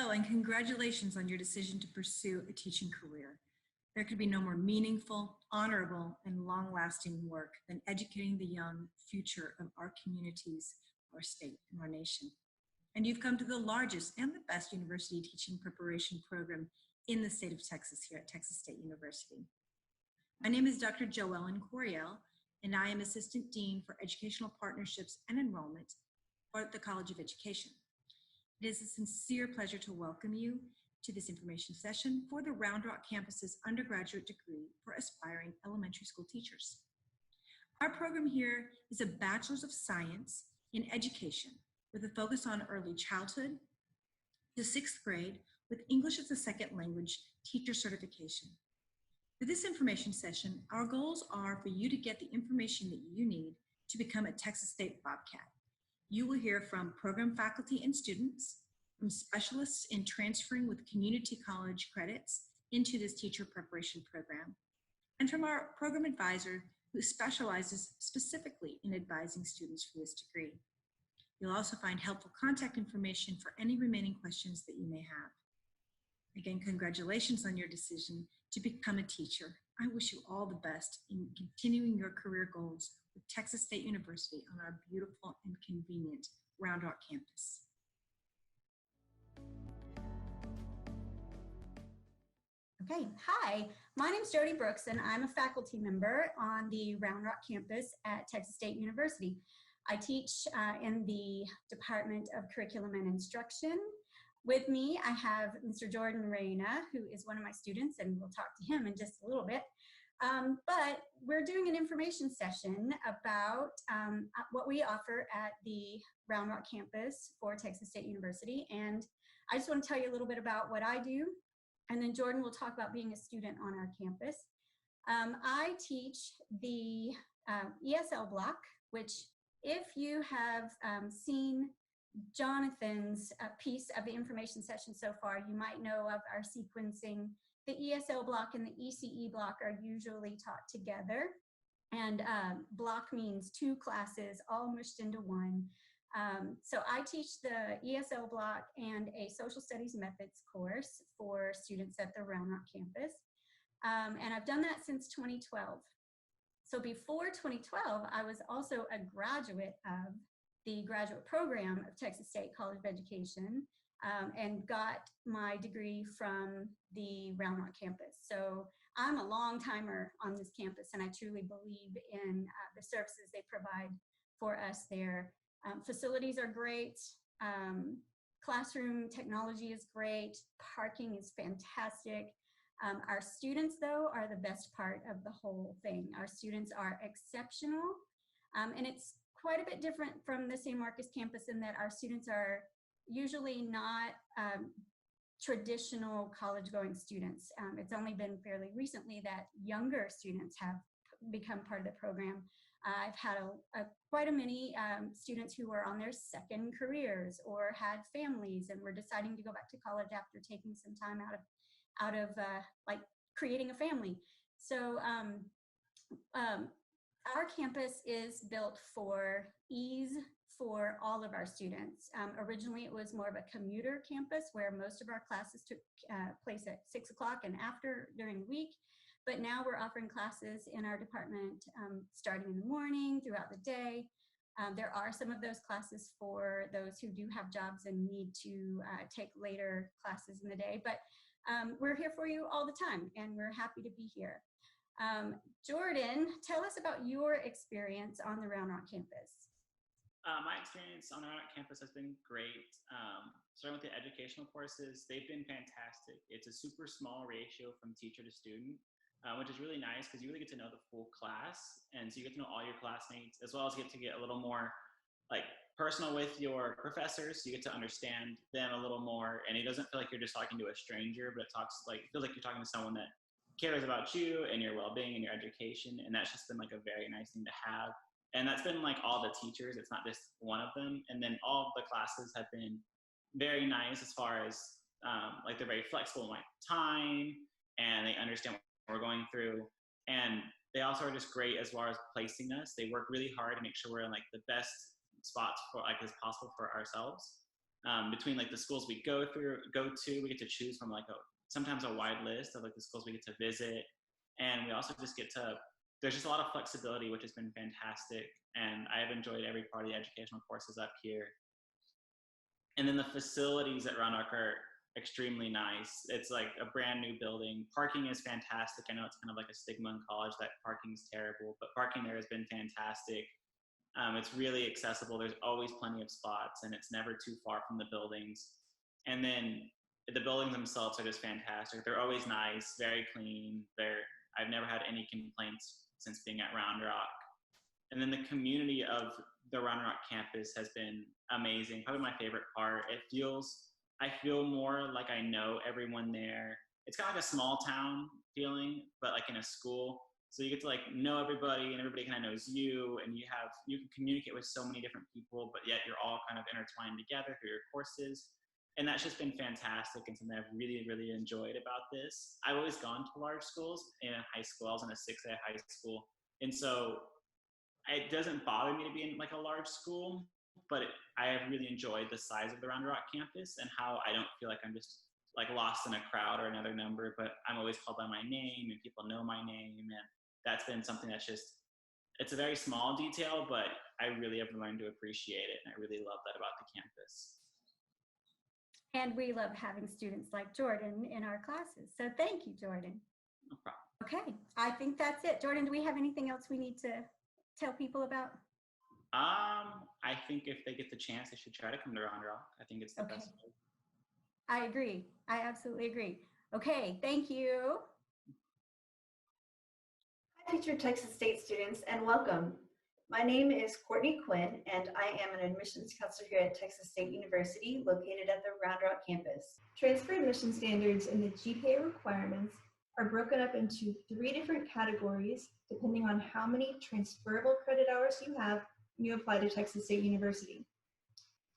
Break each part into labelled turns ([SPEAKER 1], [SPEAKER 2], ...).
[SPEAKER 1] Hello, and congratulations on your decision to pursue a teaching career. There could be no more meaningful, honorable, and long-lasting work than educating the young future of our communities, our state, and our nation. And you've come to the largest and the best university teaching preparation program in the state of Texas here at Texas State University. My name is Dr. Joellen Coriel, and I am Assistant Dean for Educational Partnerships and Enrollment for the College of Education. It is a sincere pleasure to welcome you to this information session for the Round Rock campus's undergraduate degree for aspiring elementary school teachers. Our program here is a Bachelor's of Science in Education with a focus on early childhood to 6th grade with English as a second language teacher certification. For this information session, our goals are for you to get the information that you need to become a Texas State Bobcat. You will hear from program faculty and students, from specialists in transferring with community college credits into this teacher preparation program, and from our program advisor who specializes specifically in advising students for this degree. You'll also find helpful contact information for any remaining questions that you may have. Again, congratulations on your decision to become a teacher. I wish you all the best in continuing your career goals with Texas State University on our beautiful and convenient Round Rock campus.
[SPEAKER 2] Okay, hi, my name is Jody Brooks and I'm a faculty member on the Round Rock campus at Texas State University. I teach in the Department of Curriculum and Instruction. With me, I have Mr. Jordan Reyna, who is one of my students, and we'll talk to him in just a little bit. But we're doing an information session about what we offer at the Round Rock campus for Texas State University. And I just want to tell you a little bit about what I do, and then Jordan will talk about being a student on our campus. I teach the ESL block, which if you have seen Jonathan's piece of the information session so far, you might know of our sequencing. The ESL block and the ECE block are usually taught together, and block means 2 classes all mushed into one. So I teach the ESL block and a social studies methods course for students at the Round Rock campus, and I've done that since 2012. So before 2012, I was also a graduate of the graduate program of Texas State College of Education, and got my degree from the Round Rock campus. So I'm a long timer on this campus, and I truly believe in the services they provide for us there. Facilities are great, classroom technology is great, parking is fantastic. Our students, though, are the best part of the whole thing. Our students are exceptional, and it's quite a bit different from the St. Marcus campus in that our students are usually not traditional college-going students. It's only been fairly recently that younger students have become part of the program. I've had quite a many students who were on their second careers or had families and were deciding to go back to college after taking some time out of like creating a family. So our campus is built for ease for all of our students. Originally, it was more of a commuter campus where most of our classes took place at 6 o'clock and after during the week. But now we're offering classes in our department starting in the morning, throughout the day. There are some of those classes for those who do have jobs and need to take later classes in the day. But we're here for you all the time, and we're happy to be here. Jordan, tell us about your experience on the Round Rock campus.
[SPEAKER 3] My experience on the Round Rock campus has been great. Starting with the educational courses, they've been fantastic. It's a super small ratio from teacher to student, which is really nice because you really get to know the full class. And so you get to know all your classmates, as well as get a little more like personal with your professors. So you get to understand them a little more, and it doesn't feel like you're just talking to a stranger, but it feels like you're talking to someone that cares about you and your well-being and your education. And that's just been like a very nice thing to have. And that's been like all the teachers, it's not just one of them. And then all the classes have been very nice as far as like they're very flexible in like time, and they understand what we're going through. And they also are just great as far as placing us. They work really hard to make sure we're in like the best spots for like as possible for ourselves. between like the schools we go to, we get to choose from like sometimes a wide list of like the schools we get to visit. And we also just get to, there's just a lot of flexibility, which has been fantastic. And I have enjoyed every part of the educational courses up here. And then the facilities at Round Rock are extremely nice. It's like a brand new building. Parking is fantastic. I know it's kind of like a stigma in college that parking is terrible, but parking there has been fantastic. It's really accessible. There's always plenty of spots, and it's never too far from the buildings. And then the buildings themselves are just fantastic. They're always nice, very clean. I've never had any complaints since being at Round Rock. And then the community of the Round Rock campus has been amazing. Probably my favorite part. I feel more like I know everyone there. It's kind of like a small town feeling, but like in a school. So you get to like know everybody, and everybody kind of knows you, and you can communicate with so many different people, but yet you're all kind of intertwined together through your courses. And that's just been fantastic and something I've really, really enjoyed about this. I've always gone to large schools in high school. I was in a 6A high school. And so it doesn't bother me to be in like a large school, but I have really enjoyed the size of the Round Rock campus and how I don't feel like I'm just like lost in a crowd or another number, but I'm always called by my name and people know my name. And that's been something that's just, it's a very small detail, but I really have learned to appreciate it. And I really love that about the campus.
[SPEAKER 2] And we love having students like Jordan in our classes. So thank you, Jordan.
[SPEAKER 3] No problem.
[SPEAKER 2] Okay, I think that's it. Jordan, do we have anything else we need to tell people about?
[SPEAKER 3] I think if they get the chance, they should try to come to Round Rock. I think it's the best way.
[SPEAKER 2] I agree. I absolutely agree. Okay, thank you.
[SPEAKER 4] Hi, Teacher Texas State students, and welcome. My name is Courtney Quinn, and I am an admissions counselor here at Texas State University, located at the Round Rock campus. Transfer admission standards and the GPA requirements are broken up into 3 different categories, depending on how many transferable credit hours you have when you apply to Texas State University.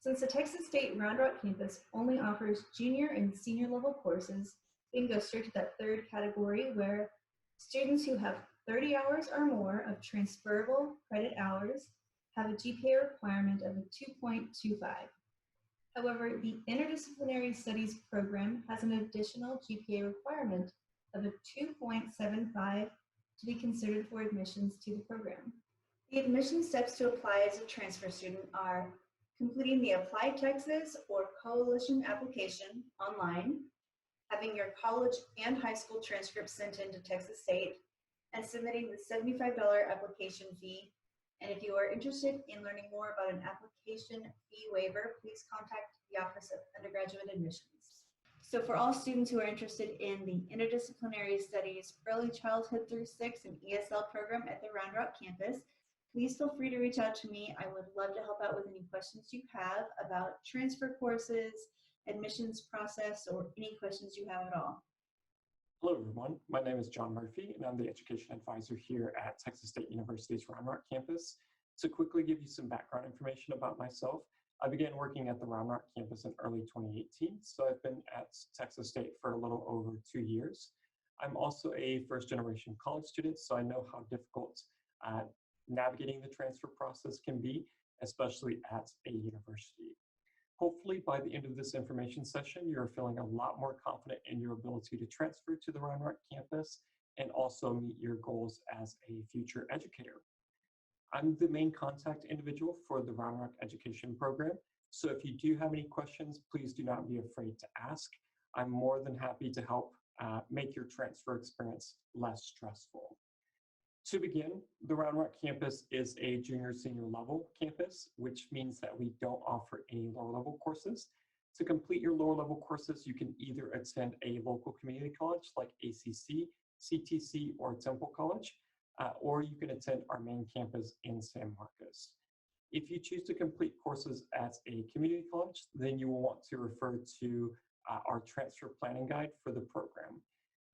[SPEAKER 4] Since the Texas State Round Rock campus only offers junior and senior level courses, we can go straight to that 3rd category, where students who have 30 hours or more of transferable credit hours have a GPA requirement of a 2.25. However, the Interdisciplinary Studies program has an additional GPA requirement of a 2.75 to be considered for admissions to the program. The admission steps to apply as a transfer student are completing the Apply Texas or Coalition application online, having your college and high school transcripts sent into Texas State, and submitting the $75 application fee. And if you are interested in learning more about an application fee waiver, please contact the Office of Undergraduate Admissions. So for all students who are interested in the Interdisciplinary Studies Early Childhood through 6 and ESL program at the Round Rock campus, please feel free to reach out to me. I would love to help out with any questions you have about transfer courses, admissions process, or any questions you have at all.
[SPEAKER 5] Hello, everyone. My name is John Murphy, and I'm the Education Advisor here at Texas State University's Round Rock campus. To quickly give you some background information about myself, I began working at the Round Rock campus in early 2018, so I've been at Texas State for a little over 2 years. I'm also a first-generation college student, so I know how difficult navigating the transfer process can be, especially at a university. Hopefully, by the end of this information session, you're feeling a lot more confident in your ability to transfer to the Round Rock campus and also meet your goals as a future educator. I'm the main contact individual for the Round Rock Education Program, so if you do have any questions, please do not be afraid to ask. I'm more than happy to help make your transfer experience less stressful. To begin, the Round Rock campus is a junior-senior level campus, which means that we don't offer any lower-level courses. To complete your lower-level courses, you can either attend a local community college like ACC, CTC, or Temple College, or you can attend our main campus in San Marcos. If you choose to complete courses at a community college, then you will want to refer to our transfer planning guide for the program.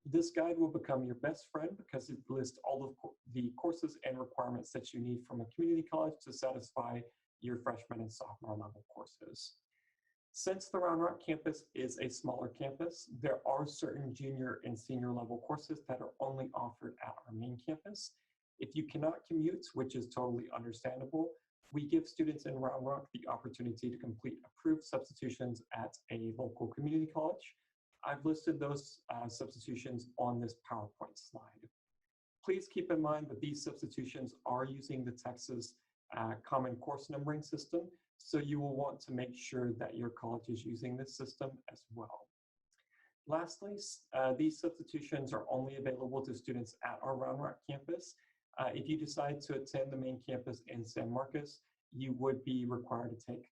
[SPEAKER 5] This guide will become your best friend because it lists all of the courses and requirements that you need from a community college to satisfy your freshman and sophomore level courses. Since the Round Rock campus is a smaller campus, there are certain junior and senior level courses that are only offered at our main campus. If you cannot commute, which is totally understandable, We give students in Round Rock the opportunity to complete approved substitutions at a local community college. I've listed those substitutions on this PowerPoint slide. Please keep in mind that these substitutions are using the Texas Common Course Numbering System, so you will want to make sure that your college is using this system as well. Lastly, these substitutions are only available to students at our Round Rock campus. If you decide to attend the main campus in San Marcos, you would be required to take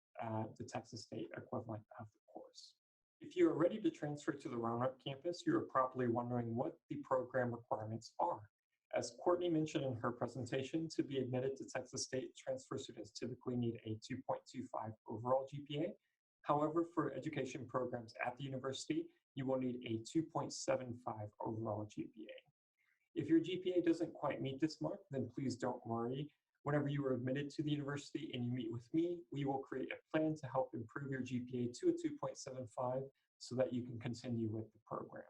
[SPEAKER 5] the Texas State equivalent of the course. If you are ready to transfer to the Round Rock campus, you are probably wondering what the program requirements are. As Courtney mentioned in her presentation, to be admitted to Texas State, transfer students typically need a 2.25 overall GPA. However, for education programs at the university, you will need a 2.75 overall GPA. If your GPA doesn't quite meet this mark, then please don't worry. Whenever you are admitted to the university and you meet with me, we will create a plan to help improve your GPA to a 2.75 so that you can continue with the program.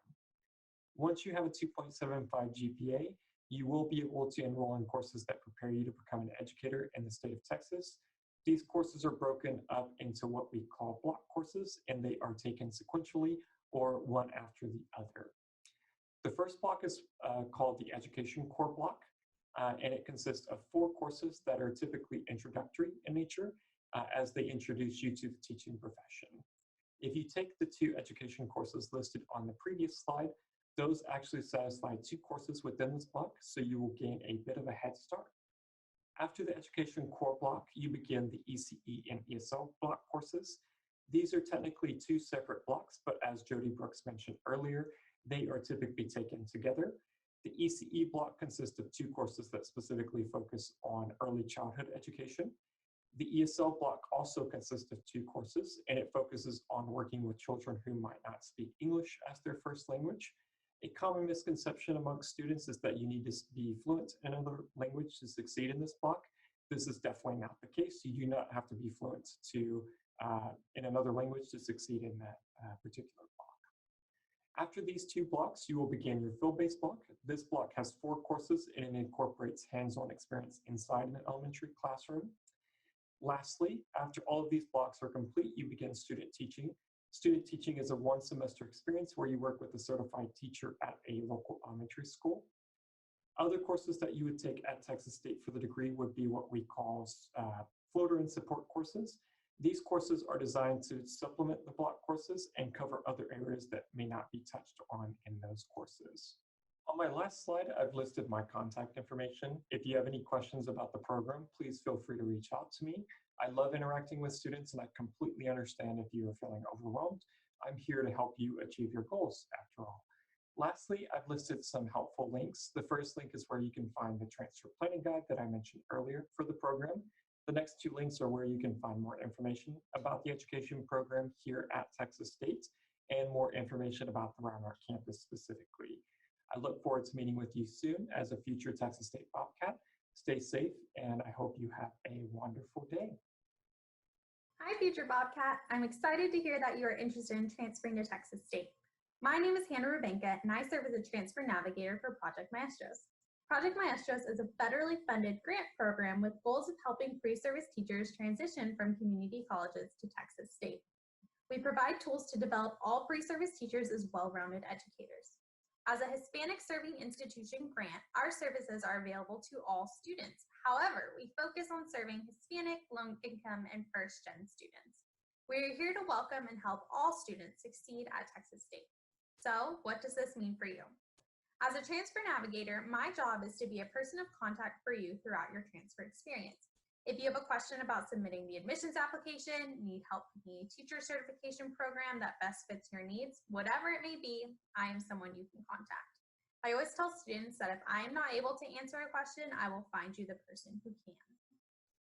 [SPEAKER 5] Once you have a 2.75 GPA, you will be able to enroll in courses that prepare you to become an educator in the state of Texas. These courses are broken up into what we call block courses, and they are taken sequentially or one after the other. The first block is called the Education Core Block, and it consists of 4 courses that are typically introductory in nature as they introduce you to the teaching profession. If you take the 2 education courses listed on the previous slide, those actually satisfy 2 courses within this block, so you will gain a bit of a head start. After the Education Core Block, you begin the ECE and ESL block courses. These are technically 2 separate blocks, but as Jody Brooks mentioned earlier, they are typically taken together. The ECE block consists of 2 courses that specifically focus on early childhood education. The ESL block also consists of 2 courses, and it focuses on working with children who might not speak English as their first language. A common misconception amongst students is that you need to be fluent in another language to succeed in this block. This is definitely not the case. You do not have to be fluent in another language to succeed in that particular block. After these 2 blocks, you will begin your field-based block. This block has 4 courses and it incorporates hands-on experience inside an elementary classroom. Lastly, after all of these blocks are complete, you begin student teaching. Student teaching is a 1-semester experience where you work with a certified teacher at a local elementary school. Other courses that you would take at Texas State for the degree would be what we call floater and support courses. These courses are designed to supplement the block courses and cover other areas that may not be touched on in those courses. On my last slide, I've listed my contact information. If you have any questions about the program, please feel free to reach out to me. I love interacting with students, and I completely understand if you are feeling overwhelmed. I'm here to help you achieve your goals, after all. Lastly, I've listed some helpful links. The first link is where you can find the transfer planning guide that I mentioned earlier for the program. The next 2 links are where you can find more information about the education program here at Texas State and more information about the Round Rock campus specifically. I look forward to meeting with you soon as a future Texas State Bobcat. Stay safe, and I hope you have a wonderful day.
[SPEAKER 6] Hi, future Bobcat. I'm excited to hear that you are interested in transferring to Texas State. My name is Hannah Rubenka, and I serve as a transfer navigator for Project Maestros. Project Maestros is a federally funded grant program with goals of helping pre-service teachers transition from community colleges to Texas State. We provide tools to develop all pre-service teachers as well-rounded educators. As a Hispanic serving institution grant, our services are available to all students. However, we focus on serving Hispanic, low-income, and first-gen students. We are here to welcome and help all students succeed at Texas State. So, what does this mean for you? As a transfer navigator, my job is to be a person of contact for you throughout your transfer experience. If you have a question about submitting the admissions application, need help with the teacher certification program that best fits your needs, whatever it may be, I am someone you can contact. I always tell students that if I am not able to answer a question, I will find you the person who can.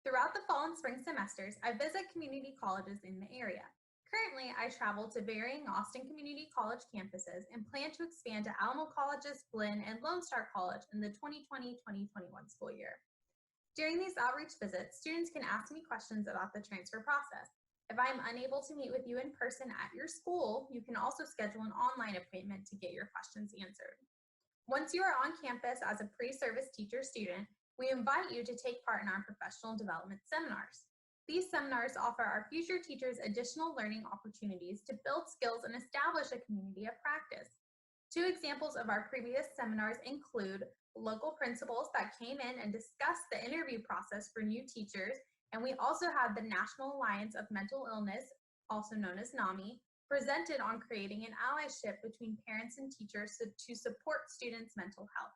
[SPEAKER 6] Throughout the fall and spring semesters, I visit community colleges in the area. Currently, I travel to varying Austin Community College campuses and plan to expand to Alamo Colleges, Blinn, and Lone Star College in the 2020-2021 school year. During these outreach visits, students can ask me questions about the transfer process. If I am unable to meet with you in person at your school, you can also schedule an online appointment to get your questions answered. Once you are on campus as a pre-service teacher student, we invite you to take part in our professional development seminars. These seminars offer our future teachers additional learning opportunities to build skills and establish a community of practice. 2 examples of our previous seminars include local principals that came in and discussed the interview process for new teachers, and we also had the National Alliance of Mental Illness, also known as NAMI, presented on creating an allyship between parents and teachers to support students' mental health.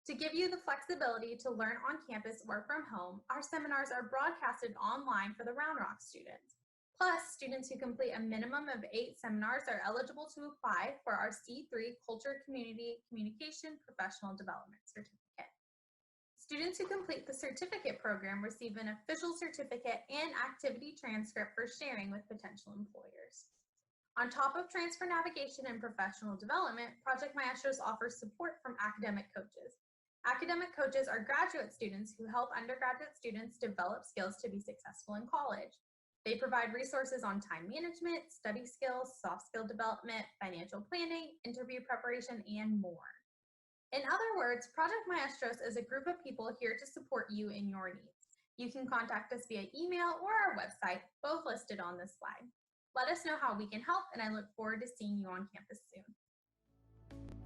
[SPEAKER 6] To give you the flexibility to learn on campus or from home, our seminars are broadcasted online for the Round Rock students. Plus, students who complete a minimum of 8 seminars are eligible to apply for our C3 Culture, Community, Communication, Professional Development Certificate. Students who complete the certificate program receive an official certificate and activity transcript for sharing with potential employers. On top of transfer navigation and professional development, Project Maestros offers support from academic coaches. Academic coaches are graduate students who help undergraduate students develop skills to be successful in college. They provide resources on time management, study skills, soft skill development, financial planning, interview preparation, and more. In other words, Project Maestros is a group of people here to support you in your needs. You can contact us via email or our website, both listed on this slide. Let us know how we can help, and I look forward to seeing you on campus soon.